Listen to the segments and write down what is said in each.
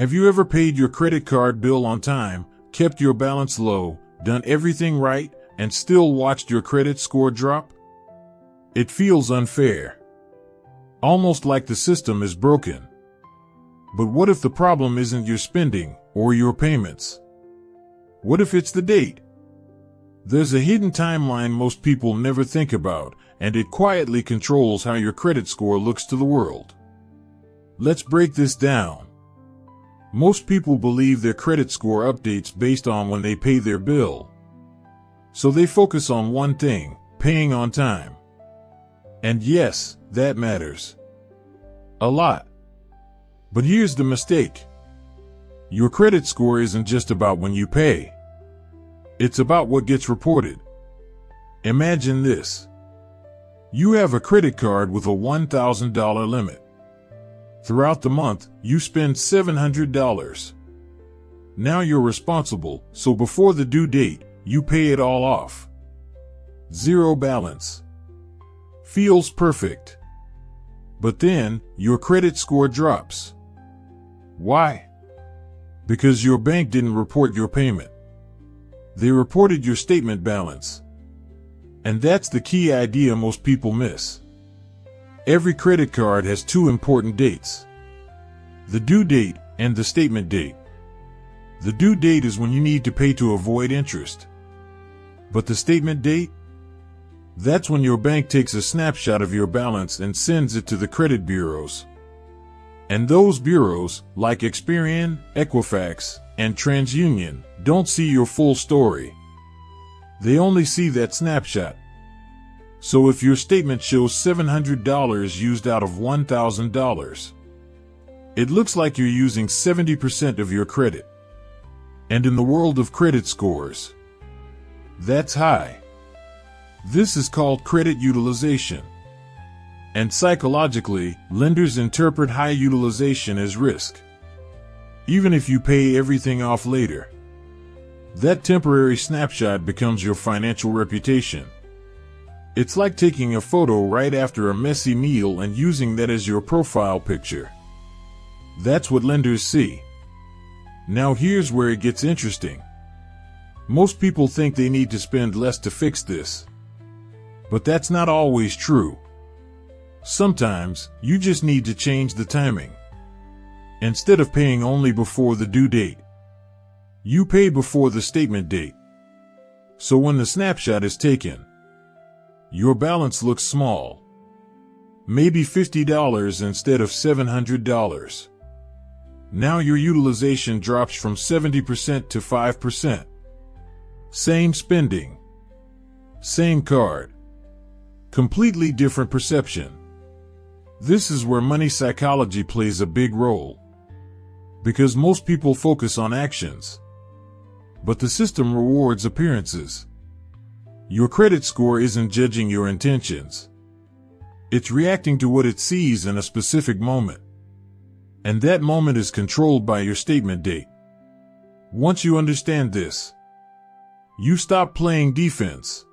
Have you ever paid your credit card bill on time, kept your balance low, done everything right, and still watched your credit score drop? It feels unfair. Almost like the system is broken. But what if the problem isn't your spending or your payments? What if it's the date? There's a hidden timeline most people never think about, and it quietly controls how your credit score looks to the world. Let's break this down. Most people believe their credit score updates based on when they pay their bill. So they focus on one thing, paying on time. And yes, that matters. A lot. But here's the mistake. Your credit score isn't just about when you pay. It's about what gets reported. Imagine this. You have a credit card with a $1,000 limit. Throughout the month, you spend $700. Now you're responsible, so before the due date, you pay it all off. Zero balance. Feels perfect. But then, your credit score drops. Why? Because your bank didn't report your payment. They reported your statement balance. And that's the key idea most people miss. Every credit card has two important dates. The due date and the statement date. The due date is when you need to pay to avoid interest. But the statement date? That's when your bank takes a snapshot of your balance and sends it to the credit bureaus. And those bureaus, like Experian, Equifax, and TransUnion, don't see your full story. They only see that snapshot. So if your statement shows $700 used out of $1,000, it looks like you're using 70% of your credit. And in the world of credit scores, that's high. This is called credit utilization. And psychologically, lenders interpret high utilization as risk. Even if you pay everything off later, that temporary snapshot becomes your financial reputation. It's like taking a photo right after a messy meal and using that as your profile picture. That's what lenders see. Now here's where it gets interesting. Most people think they need to spend less to fix this. But that's not always true. Sometimes, you just need to change the timing. Instead of paying only before the due date, you pay before the statement date. So when the snapshot is taken, your balance looks small. Maybe $50 instead of $700. Now your utilization drops from 70% to 5%. Same spending. Same card. Completely different perception. This is where money psychology plays a big role. Because most people focus on actions. But the system rewards appearances. Your credit score isn't judging your intentions. It's reacting to what it sees in a specific moment. And that moment is controlled by your statement date. Once you understand this, you stop playing defense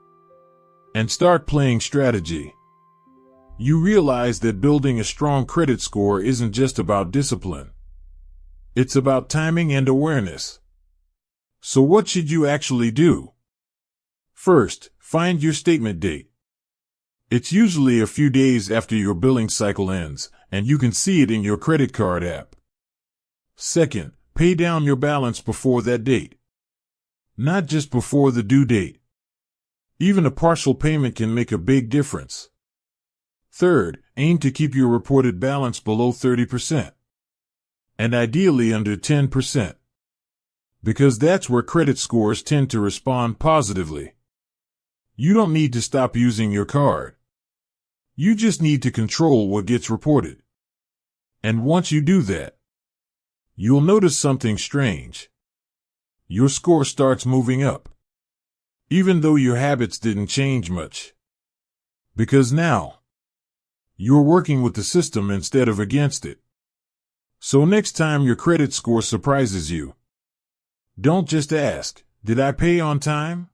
and start playing strategy. You realize that building a strong credit score isn't just about discipline. It's about timing and awareness. So what should you actually do? First, find your statement date. It's usually a few days after your billing cycle ends, and you can see it in your credit card app. Second, pay down your balance before that date. Not just before the due date. Even a partial payment can make a big difference. Third, aim to keep your reported balance below 30%. And ideally under 10%. Because that's where credit scores tend to respond positively. You don't need to stop using your card. You just need to control what gets reported. And once you do that, you'll notice something strange. Your score starts moving up. Even though your habits didn't change much. Because now, you're working with the system instead of against it. So next time your credit score surprises you, don't just ask, did I pay on time?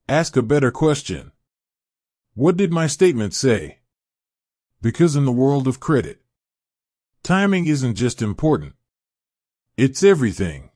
Ask a better question. What did my statement say? Because in the world of credit, timing isn't just important. It's everything.